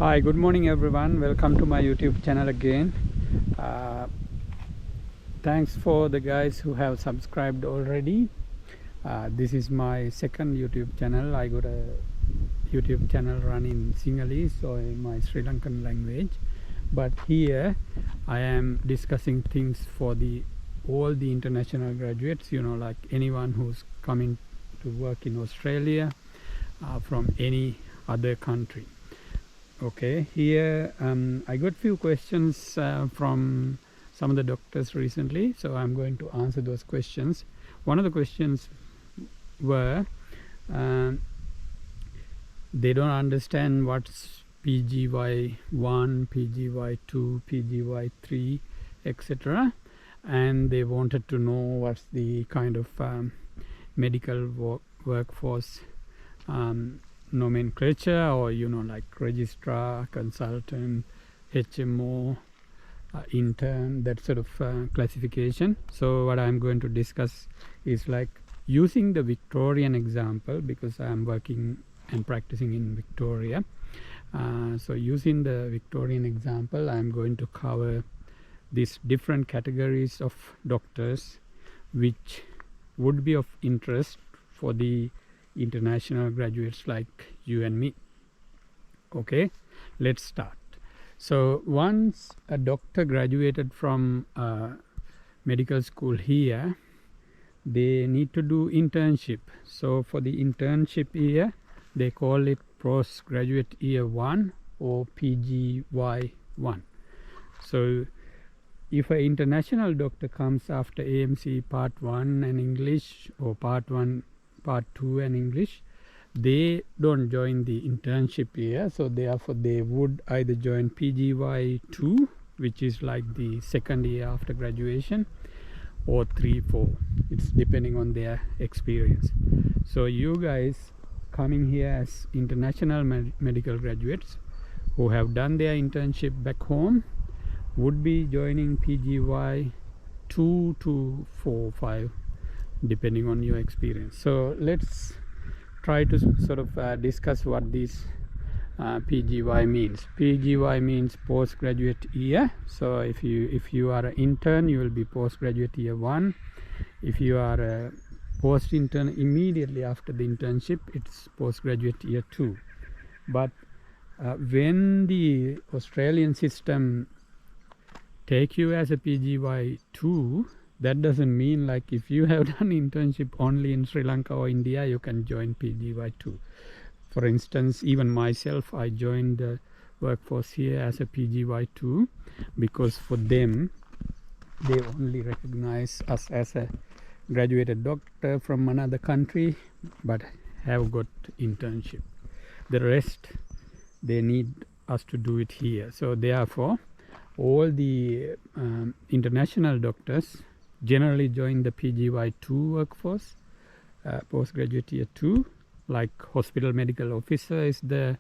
Hi, good morning everyone. Welcome to my YouTube channel again. Thanks for the guys who have subscribed already. This is my second YouTube channel. I got a YouTube channel run in Sinhalese or in my Sri Lankan language. But here I am discussing things for all the international graduates, like anyone who's coming to work in Australia from any other country. Okay, here I got few questions from some of the doctors recently, so I'm going to answer those questions. One of the questions were they don't understand what's PGY 1, PGY 2, PGY 3, etc. And they wanted to know what's the kind of medical workforce nomenclature, or like registrar, consultant, HMO, intern, that sort of classification. So what I'm going to discuss is like using the Victorian example, because I'm working and practicing in Victoria. So using the Victorian example, I'm going to cover these different categories of doctors which would be of interest for the international graduates like you and me. Okay, let's start. So once a doctor graduated from medical school here, they need to do internship. So for the internship year, they call it postgraduate year 1 or PGY 1. So if an international doctor comes after AMC part 1 and English, or part 1 part 2 and English, they don't join the internship year. So therefore they would either join PGY 2, which is like the second year after graduation, or 3, 4. It's depending on their experience. So you guys coming here as international medical graduates who have done their internship back home would be joining PGY 2 to 4, 5, depending on your experience. So let's try to sort of discuss what this PGY means. PGY means postgraduate year. So if you are an intern, you will be postgraduate year 1. If you are a post intern immediately after the internship, it's postgraduate year 2. But when the Australian system take you as a PGY 2, that doesn't mean like if you have done internship only in Sri Lanka or India, you can join PGY 2. For instance, even myself, I joined the workforce here as a PGY 2 because for them, they only recognize us as a graduated doctor from another country but have got internship. The rest, they need us to do it here. So therefore, all the international doctors generally join the PGY 2 workforce, postgraduate year 2, like hospital medical officer is the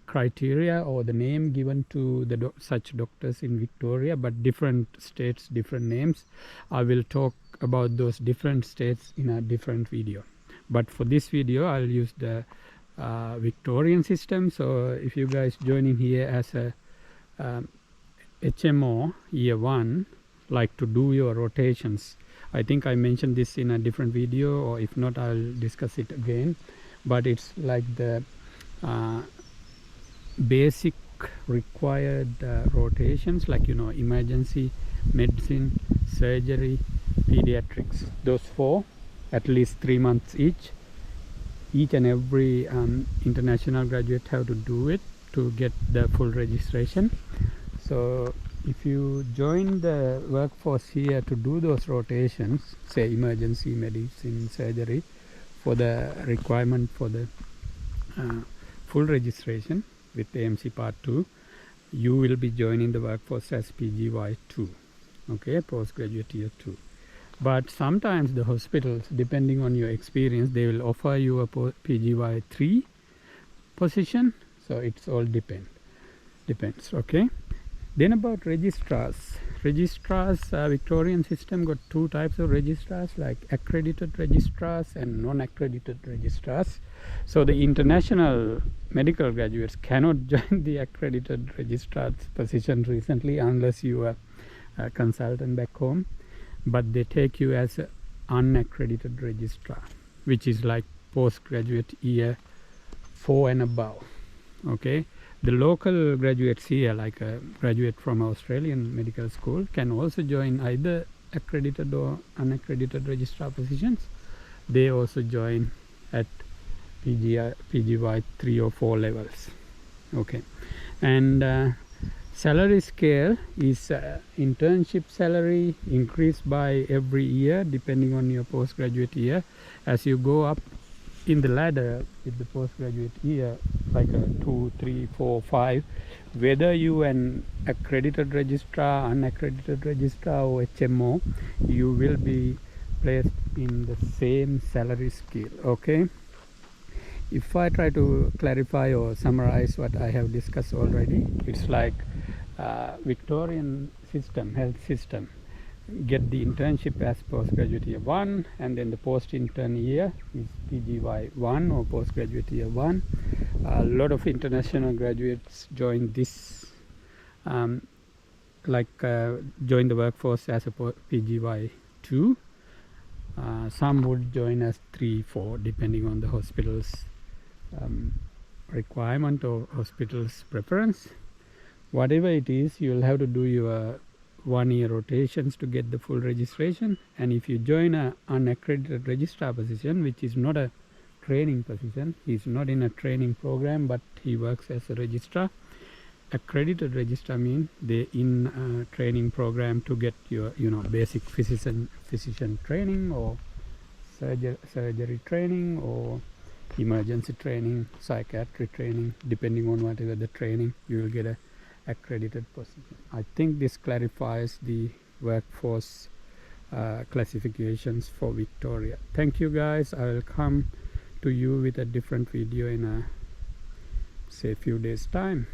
criteria or the name given to the such doctors in Victoria, but different states, different names. I will talk about those different states in a different video. But for this video, I'll use the Victorian system. So if you guys joining here as a HMO year 1, like to do your rotations, I think I mentioned this in a different video, or if not, I'll discuss it again. But it's like the basic required rotations, like emergency medicine, surgery, pediatrics, those 4, at least 3 months each and every international graduate have to do it to get the full registration. So if you join the workforce here to do those rotations, say emergency medicine, surgery, for the requirement for the full registration with AMC part 2, you will be joining the workforce as PGY 2, okay, postgraduate year 2. But sometimes the hospitals, depending on your experience, they will offer you a PGY 3 position. So it's all depends, okay. Then about registrars, registrars, Victorian system got two types of registrars, like accredited registrars and non-accredited registrars. So the international medical graduates cannot join the accredited registrar's position recently unless you are a consultant back home, but they take you as an unaccredited registrar, which is like postgraduate year 4 and above. Okay, the local graduates here, like a graduate from Australian medical school, can also join either accredited or unaccredited registrar positions. They also join at PGY 3 or 4 levels. Okay, and salary scale is internship salary increased by every year depending on your postgraduate year. As you go up in the ladder with the postgraduate year, like a 2, 3, 4, 5, whether you an accredited registrar, unaccredited registrar or HMO, you will be placed in the same salary scale. Okay, if I try to clarify or summarize what I have discussed already, it's like Victorian system, health system, get the internship as postgraduate year 1, and then the post-intern year is PGY 1 or postgraduate year 1. A lot of international graduates join this, join the workforce as a PGY 2. Some would join as 3, 4, depending on the hospital's requirement or hospital's preference. Whatever it is, you will have to do your 1-year rotations to get the full registration. And if you join an unaccredited registrar position, which is not a training position, he's not in a training program, but he works as a registrar. Accredited registrar means they're in a training program to get your basic physician training or surgery training or emergency training, psychiatry training. Depending on whatever the training, you will get a accredited position. I think this clarifies the workforce classifications for Victoria. Thank you guys. I will come to you with a different video in a few days time.